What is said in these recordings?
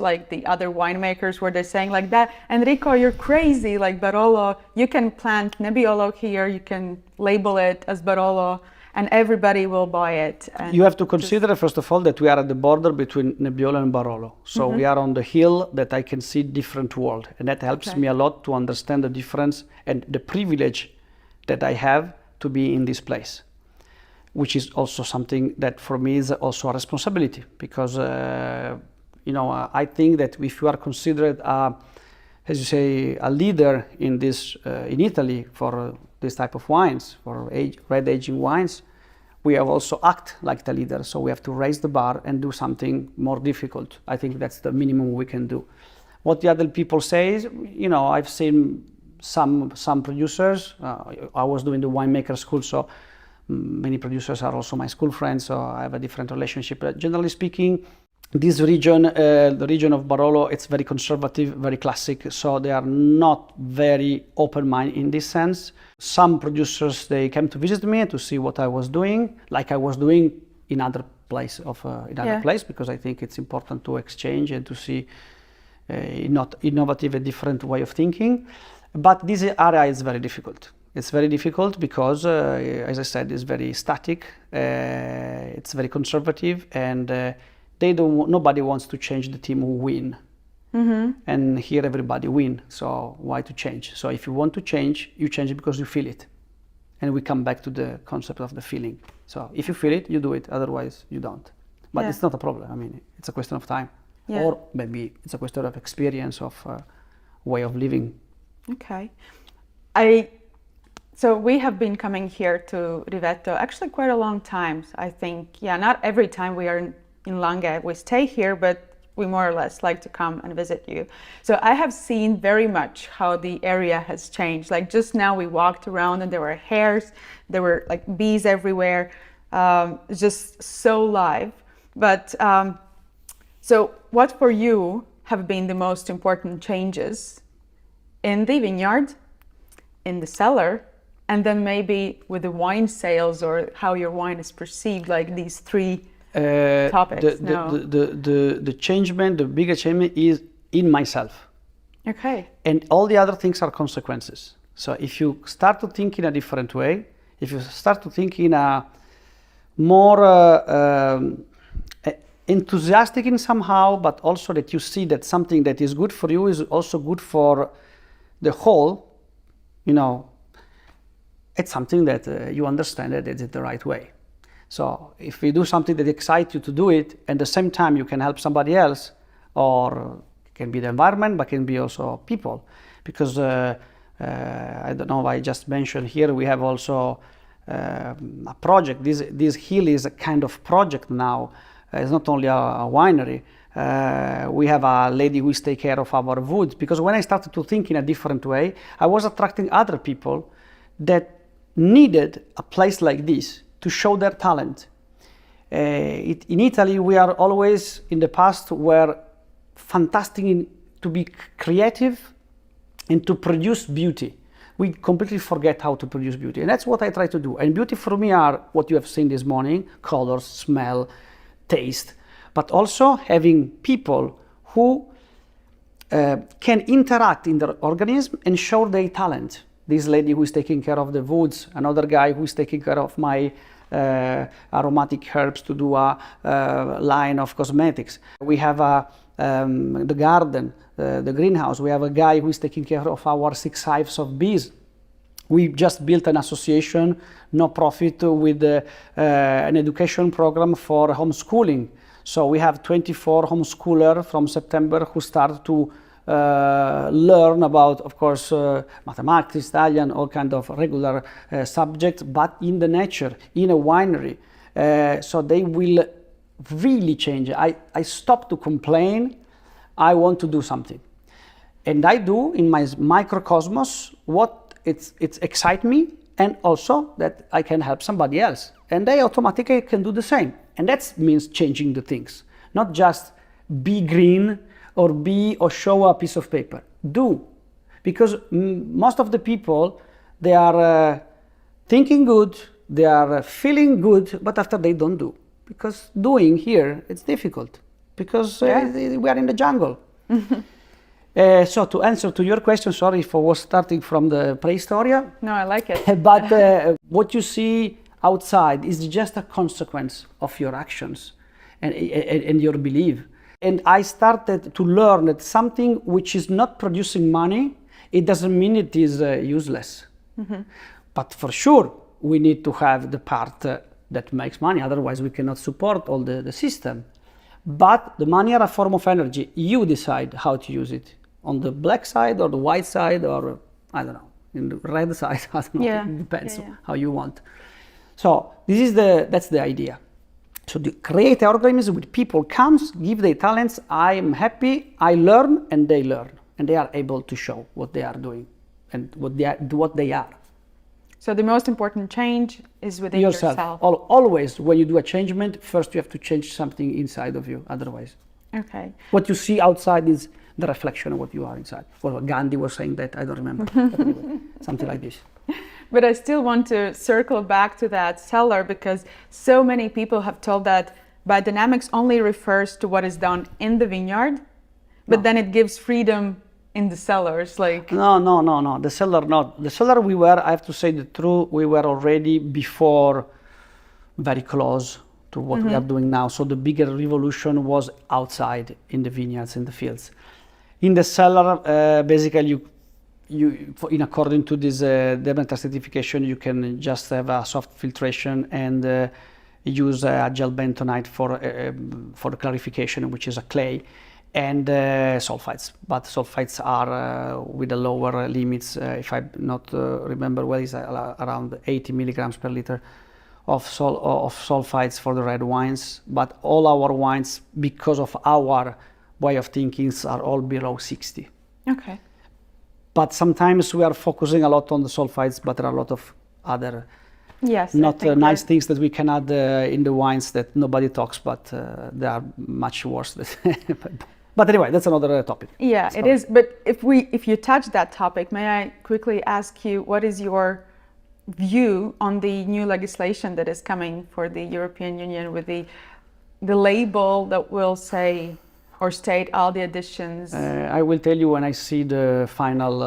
like the other winemakers where they're saying like that, Enrico, you're crazy, like Barolo, you can plant Nebbiolo here, you can label it as Barolo, and everybody will buy it. And you have to consider, first of all, that we are at the border between Nebbiolo and Barolo. So we are on the hill that I can see different world, and that helps me a lot to understand the difference and the privilege that I have to be in this place, which is also something that for me is also a responsibility, because I think that if you are considered as you say, a leader in this in Italy for this type of wines, for red aging wines, we have also act like the leader. So we have to raise the bar and do something more difficult. I think that's the minimum we can do. What the other people say is, I've seen some producers. I was doing the winemaker school, so many producers are also my school friends, so I have a different relationship. But generally speaking, this region, the region of Barolo, it's very conservative, very classic, so they are not very open-minded in this sense. Some producers, they came to visit me to see what I was doing, like I was doing in other place, because I think it's important to exchange and to see not innovative, a different way of thinking. But this area is very difficult. It's very difficult because, as I said, it's very static, it's very conservative, and nobody wants to change the team who win. And here everybody win, so why to change? So if you want to change, you change it because you feel it. And we come back to the concept of the feeling. So if you feel it, you do it, otherwise you don't. But it's not a problem. I mean, it's a question of time. Or maybe it's a question of experience, of way of living. Okay. So we have been coming here to Rivetto actually quite a long time. I think, not every time we are in Langhe we stay here, but we more or less like to come and visit you. So I have seen very much how the area has changed. Like just now we walked around and there were hares, there were like bees everywhere, just so live. But so what for you have been the most important changes in the vineyard, in the cellar, and then maybe with the wine sales or how your wine is perceived, like these three topics? The changement, the bigger changement is in myself. Okay. And all the other things are consequences. So if you start to think in a different way, if you start to think in a more enthusiastic in somehow, but also that you see that something that is good for you is also good for the whole, it's something that you understand that it's the right way. So if you do something that excites you to do it, and at the same time you can help somebody else, or it can be the environment, but can be also people. Because I don't know if I just mentioned here, we have also a project. This hill is a kind of project now. It's not only a winery. We have a lady who is taking care of our woods, because when I started to think in a different way, I was attracting other people that needed a place like this to show their talent. In Italy, we are always, in the past, were fantastic to be creative and to produce beauty. We completely forget how to produce beauty, and that's what I try to do. And beauty for me are what you have seen this morning: colors, smell, taste, but also having people who can interact in their organism and show their talent. This lady who is taking care of the woods, another guy who is taking care of my aromatic herbs to do a line of cosmetics. We have the garden, the greenhouse. We have a guy who is taking care of our 6 hives of bees. We just built an association, no profit, with an education program for homeschooling. So we have 24 homeschoolers from September who start to learn about, of course, mathematics, Italian, all kind of regular subjects, but in the nature, in a winery. So they will really change. I stop to complain. I want to do something. And I do in my microcosmos what it excites me, and also that I can help somebody else. And they automatically can do the same. And that means changing the things, not just be green or show a piece of paper. Do, because most of the people, they are thinking good, they are feeling good, but after they don't do. Because doing here, it's difficult. because we are in the jungle. So to answer to your question, sorry if I was starting from the prehistory. No, I like it. But what you see outside is just a consequence of your actions and your belief. And I started to learn that something which is not producing money, it doesn't mean it is useless. But for sure, we need to have the part that makes money, otherwise we cannot support all the system. But the money are a form of energy. You decide how to use it, on the black side or the white side, or I don't know, in the red side. I don't know. Yeah. It depends on how you want. So that's the idea. So the create organism with people comes, give their talents. I am happy. I learn, and they learn, and they are able to show what they are doing and what they are. So the most important change is within yourself. Always, when you do a changement, first you have to change something inside of you. Otherwise, okay. What you see outside is the reflection of what you are inside. Well, Gandhi was saying that. I don't remember. But anyway, something like this. But I still want to circle back to that cellar, because so many people have told that biodynamics only refers to what is done in the vineyard, but then it gives freedom in the cellars. Like no. The cellar, not the cellar. We were. I have to say the truth. We were already before, very close to what we are doing now. So the bigger revolution was outside in the vineyards, in the fields. In the cellar, basically, in according to this Demeter certification, you can just have a soft filtration and use a gel bentonite for the clarification, which is a clay, and sulfites. But sulfites are with the lower limits. If I not remember well, is around 80 milligrams per liter of sulfites for the red wines. But all our wines, because of our way of thinking, are all below 60. Okay. But sometimes we are focusing a lot on the sulfites, but there are a lot of other not nice things that we can add in the wines that nobody talks, but they are much worse. But anyway, that's another topic. Yeah, it is. But if you touch that topic, may I quickly ask you, what is your view on the new legislation that is coming for the European Union with the label that will say or state all the additions? I will tell you when I see the final.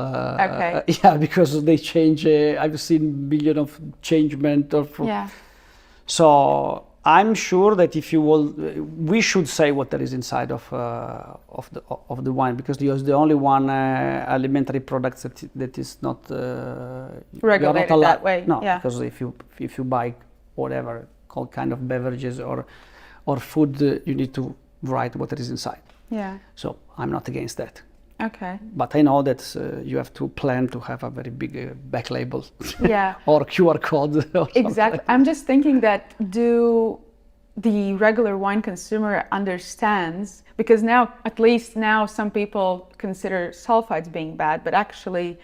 Yeah, because they change. I've seen billion of changement of. Yeah. So I'm sure that if you will, we should say what there is inside of the wine, because it is the only one alimentary products that is not regulated that way. No, because if you buy whatever all kind of beverages or food, you need to write what is inside. Yeah. So I'm not against that. Okay. But I know that you have to plan to have a very big back label. Yeah. Or QR code. Or exactly. Like I'm just thinking that do the regular wine consumer understands, because now, at least now, some people consider sulfites being bad, but actually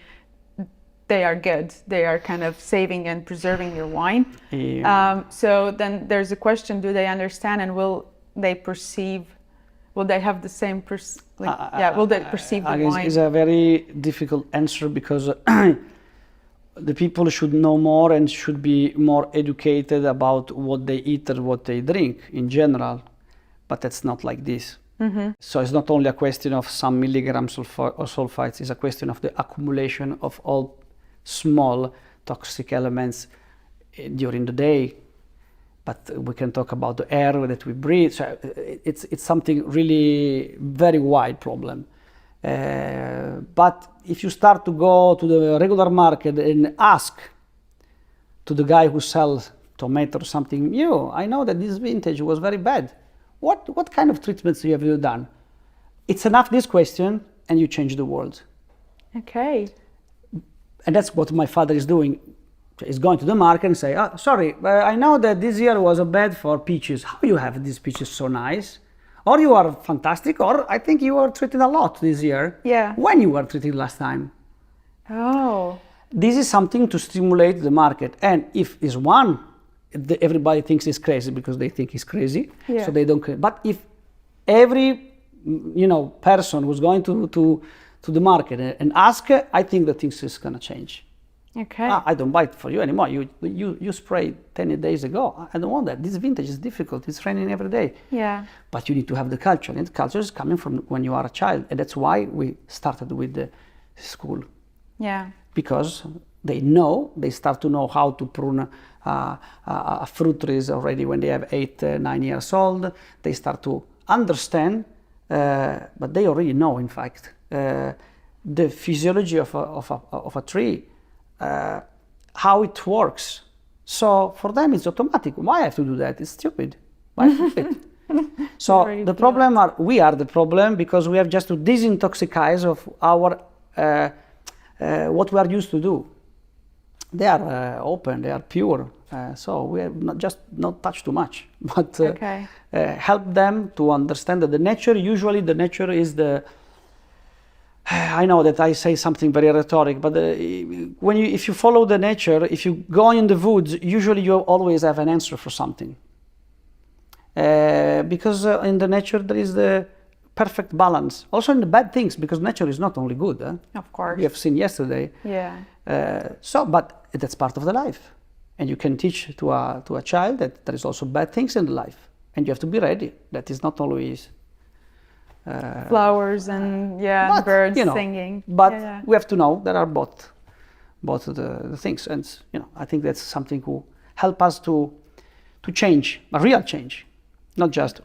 they are good. They are kind of saving and preserving your wine. Yeah. So then there's a question, do they understand, and will they have the same will they perceive the wine? It's a very difficult answer, because the people should know more and should be more educated about what they eat and what they drink in general, but it's not like this. So it's not only a question of some milligrams of sulfites, it's a question of the accumulation of all small toxic elements during the day. But we can talk about the air that we breathe. So it's something really very wide problem. But if you start to go to the regular market and ask to the guy who sells tomato or something, I know that this vintage was very bad. What kind of treatments have you done? It's enough this question, and you change the world. Okay. And that's what my father is doing. Is going to the market and say, sorry, I know that this year was bad for peaches. How you have these peaches so nice? Or you are fantastic, or I think you were treated a lot this year. Yeah. When you were treated last time. Oh. This is something to stimulate the market. And if it's one, everybody thinks it's crazy because they think it's crazy. Yeah. So they don't care. But if every person who's going to the market and ask, I think that things is going to change. Okay. I don't buy it for you anymore. You sprayed 10 days ago. I don't want that. This vintage is difficult. It's raining every day. Yeah. But you need to have the culture, and the culture is coming from when you are a child, and that's why we started with the school. Yeah. Because they start to know how to prune a fruit trees already when they have 8, 9 years old. They start to understand, but they already know, in fact, the physiology of a tree, how it works. So for them, it's automatic. Why I have to do that? It's stupid. Why I have to do it? So the problem we are the problem, because we have just to disintoxicate of our what we are used to do. They are open, they are pure, so we have not touched too much, but help them to understand that the nature is the. I know that I say something very rhetoric, but if you follow the nature, if you go in the woods, usually you always have an answer for something. Because in the nature there is the perfect balance. Also in the bad things, because nature is not only good. Of course. We have seen yesterday. Yeah. But that's part of the life, and you can teach to a child that there is also bad things in the life, and you have to be ready. That is not always flowers and birds singing. But we have to know there are both the things, and I think that's something who help us to change, a real change, not just